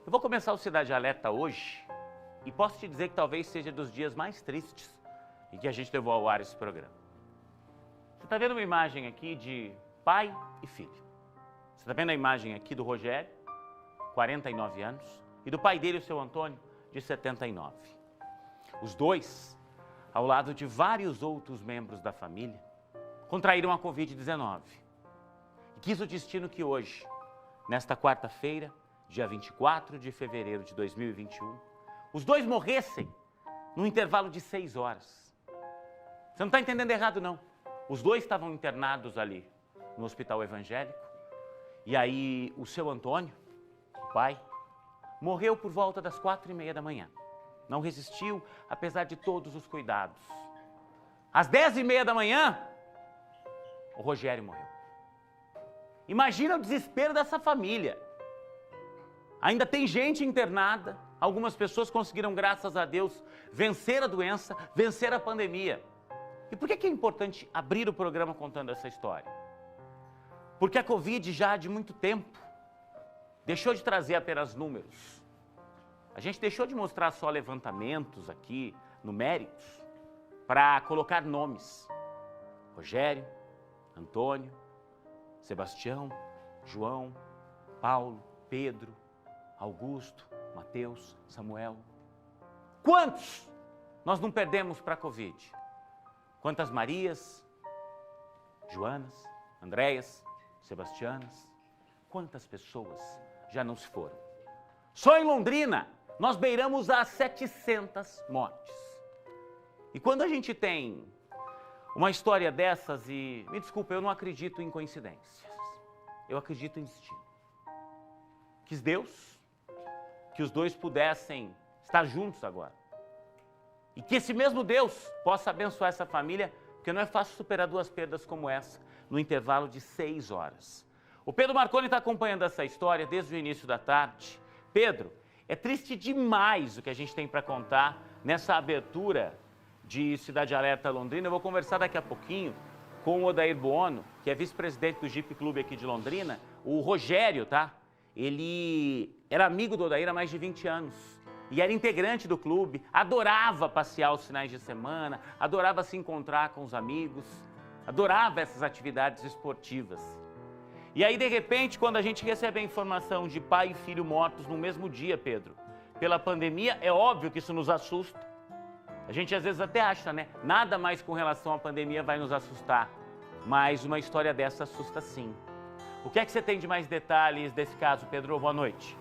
Eu vou começar o Cidade Alerta hoje e posso te dizer que talvez seja dos dias mais tristes em que a gente levou ao ar esse programa. Você está vendo uma imagem aqui de pai e filho. Você está vendo a imagem aqui do Rogério, 49 anos, e do pai dele, o seu Antônio, de 79. Os dois, ao lado de vários outros membros da família, contraíram a Covid-19. E quis o destino que hoje, nesta quarta-feira, dia 24 de fevereiro de 2021, os dois morressem num intervalo de 6 horas. Você não está entendendo errado, não. Os dois estavam internados ali no hospital evangélico. E aí o seu Antônio, o pai, morreu por volta das 4h30 da manhã. Não resistiu, apesar de todos os cuidados. Às 10h30 da manhã, o Rogério morreu. Imagina o desespero dessa família. Ainda tem gente internada, algumas pessoas conseguiram, graças a Deus, vencer a doença, vencer a pandemia. E por que é importante abrir o programa contando essa história? Porque a Covid já há de muito tempo deixou de trazer apenas números. A gente deixou de mostrar só levantamentos aqui, numéricos, para colocar nomes. Rogério, Antônio, Sebastião, João, Paulo, Pedro, Augusto, Mateus, Samuel. Quantos nós não perdemos para a Covid? Quantas Marias, Joanas, Andréias, Sebastianas? Quantas pessoas já não se foram? Só em Londrina, nós beiramos as 700 mortes. E quando a gente tem uma história dessas, e me desculpa, eu não acredito em coincidências. Eu acredito em destino. Quis Deus que os dois pudessem estar juntos agora. E que esse mesmo Deus possa abençoar essa família, porque não é fácil superar 2 perdas como essa, no intervalo de 6 horas. O Pedro Marconi está acompanhando essa história desde o início da tarde. Pedro, é triste demais o que a gente tem para contar nessa abertura de Cidade Alerta Londrina. Eu vou conversar daqui a pouquinho com o Odair Buono, que é vice-presidente do Jeep Clube aqui de Londrina. O Rogério, tá? Ele era amigo do Odair há mais de 20 anos e era integrante do clube, adorava passear os finais de semana, adorava se encontrar com os amigos, adorava essas atividades esportivas. E aí, de repente, quando a gente recebe a informação de pai e filho mortos no mesmo dia, Pedro, pela pandemia, é óbvio que isso nos assusta. A gente às vezes até acha, né? Nada mais com relação à pandemia vai nos assustar, mas uma história dessa assusta sim. O que é que você tem de mais detalhes desse caso, Pedro? Boa noite.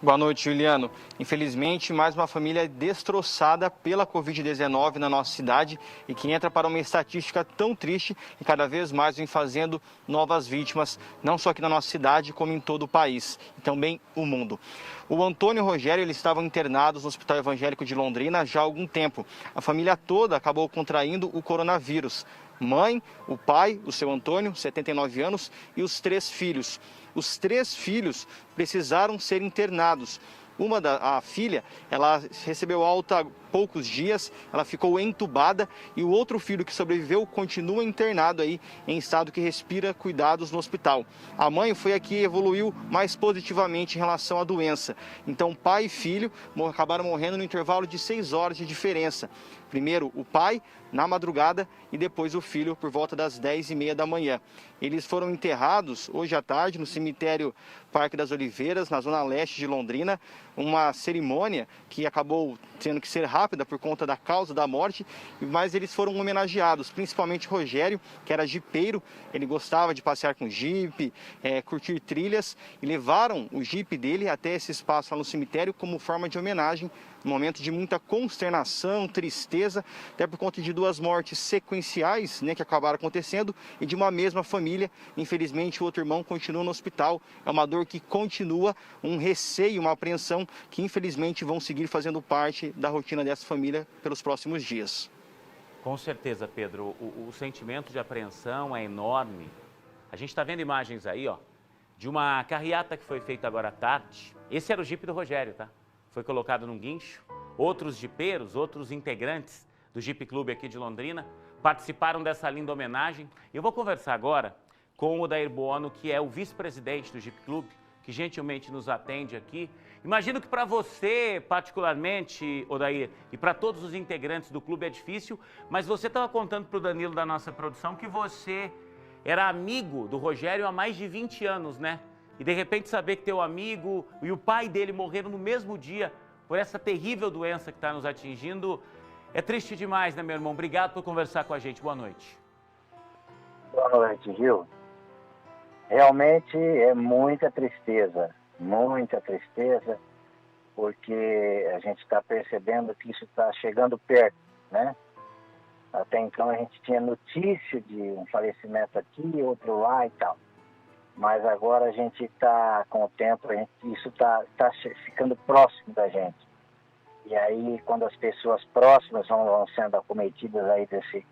Boa noite, Juliano. Infelizmente, mais uma família destroçada pela Covid-19 na nossa cidade e que entra para uma estatística tão triste e cada vez mais vem fazendo novas vítimas, não só aqui na nossa cidade, como em todo o país e também o mundo. O Antônio e o Rogério, eles estavam internados no Hospital Evangélico de Londrina já há algum tempo. A família toda acabou contraindo o coronavírus. Mãe, o pai, o seu Antônio, 79 anos, e os 3 filhos. Os 3 filhos precisaram ser internados. A filha, ela recebeu alta há poucos dias, ela ficou entubada e o outro filho que sobreviveu continua internado aí em estado que respira cuidados no hospital. A mãe foi a que evoluiu mais positivamente em relação à doença. Então, pai e filho acabaram morrendo no intervalo de 6 horas de diferença. Primeiro o pai, na madrugada, e depois o filho por volta das 10h30 da manhã. Eles foram enterrados hoje à tarde no cemitério Parque das Oliveiras, na zona leste de Londrina. Uma cerimônia que acabou tendo que ser rápida por conta da causa da morte, mas eles foram homenageados, principalmente Rogério, que era jipeiro. Ele gostava de passear com jipe, curtir trilhas, e levaram o jipe dele até esse espaço lá no cemitério como forma de homenagem, um momento de muita consternação, tristeza, até por conta de 2 mortes sequenciais, né, que acabaram acontecendo, e de uma mesma família. Infelizmente, o outro irmão continua no hospital. É uma dor que continua, um receio, uma apreensão que infelizmente vão seguir fazendo parte da rotina dessa família pelos próximos dias. Com certeza, Pedro, o sentimento de apreensão é enorme. A gente está vendo imagens aí, ó, de uma carreata que foi feita agora à tarde. Esse era o jipe do Rogério, tá? Foi colocado num guincho. Outros jipeiros, outros integrantes do Jeep Clube aqui de Londrina participaram dessa linda homenagem. Eu vou conversar agora com o Odair Buono, que é o vice-presidente do Jeep Clube, que gentilmente nos atende aqui. Imagino que para você, particularmente, Odair, e para todos os integrantes do clube é difícil, mas você estava contando para o Danilo da nossa produção que você era amigo do Rogério há mais de 20 anos, né? E de repente saber que teu amigo e o pai dele morreram no mesmo dia por essa terrível doença que está nos atingindo, é triste demais, né, meu irmão? Obrigado por conversar com a gente. Boa noite. Boa noite, Gil. Realmente é muita tristeza, porque a gente está percebendo que isso está chegando perto, né? Até então a gente tinha notícia de um falecimento aqui, outro lá e tal. Mas agora a gente está, com o tempo, isso está ficando próximo da gente. E aí, quando as pessoas próximas vão sendo acometidas aí desse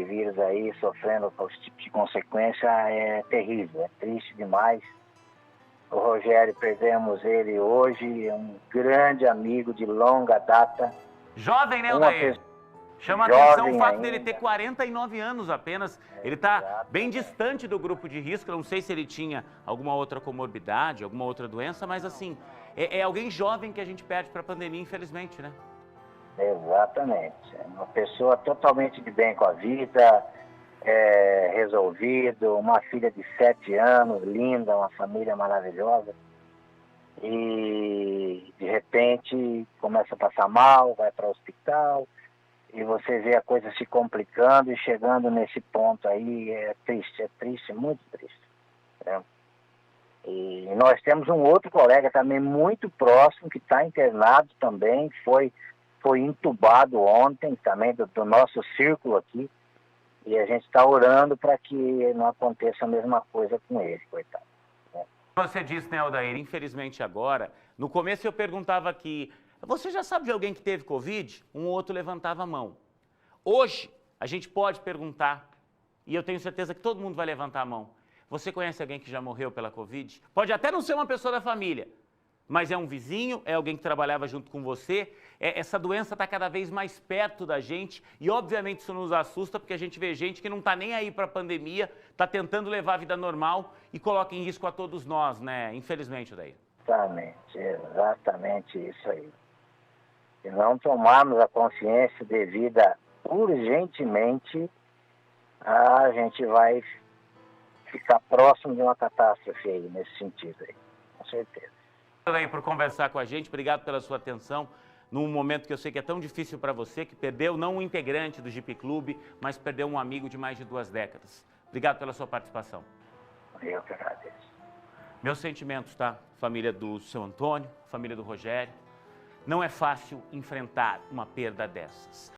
vírus aí, sofrendo com esse tipo de consequência, é terrível, é triste demais. O Rogério, perdemos ele hoje, é um grande amigo de longa data. Jovem, né, Odair? Chama a atenção o fato dele ter 49 anos apenas. Ele está bem distante do grupo de risco. Eu não sei se ele tinha alguma outra comorbidade, alguma outra doença, mas assim, é alguém jovem que a gente perde para a pandemia, infelizmente, né? Exatamente. É uma pessoa totalmente de bem com a vida, resolvido, uma filha de 7 anos, linda, uma família maravilhosa. E de repente começa a passar mal, vai para o hospital, e você vê a coisa se complicando e chegando nesse ponto aí, é triste, muito triste. Né? E nós temos um outro colega também muito próximo, que está internado também, foi entubado ontem também do nosso círculo aqui, e a gente está orando para que não aconteça a mesma coisa com ele, coitado. Né? Você disse, né, Odair, infelizmente agora, no começo eu perguntava aqui, você já sabe de alguém que teve Covid? Um ou outro levantava a mão. Hoje, a gente pode perguntar, e eu tenho certeza que todo mundo vai levantar a mão. Você conhece alguém que já morreu pela Covid? Pode até não ser uma pessoa da família, mas é um vizinho, é alguém que trabalhava junto com você. Essa doença está cada vez mais perto da gente e, obviamente, isso nos assusta porque a gente vê gente que não está nem aí para a pandemia, está tentando levar a vida normal e coloca em risco a todos nós, né? Infelizmente, Odair. Exatamente isso aí. Se não tomarmos a consciência devida urgentemente, a gente vai ficar próximo de uma catástrofe aí, nesse sentido aí, com certeza. Odair, por conversar com a gente, obrigado pela sua atenção, num momento que eu sei que é tão difícil para você, que perdeu não um integrante do Jeep Clube, mas perdeu um amigo de mais de 2 décadas. Obrigado pela sua participação. Eu que agradeço. Meus sentimentos, tá? Família do seu Antônio, família do Rogério. Não é fácil enfrentar uma perda dessas.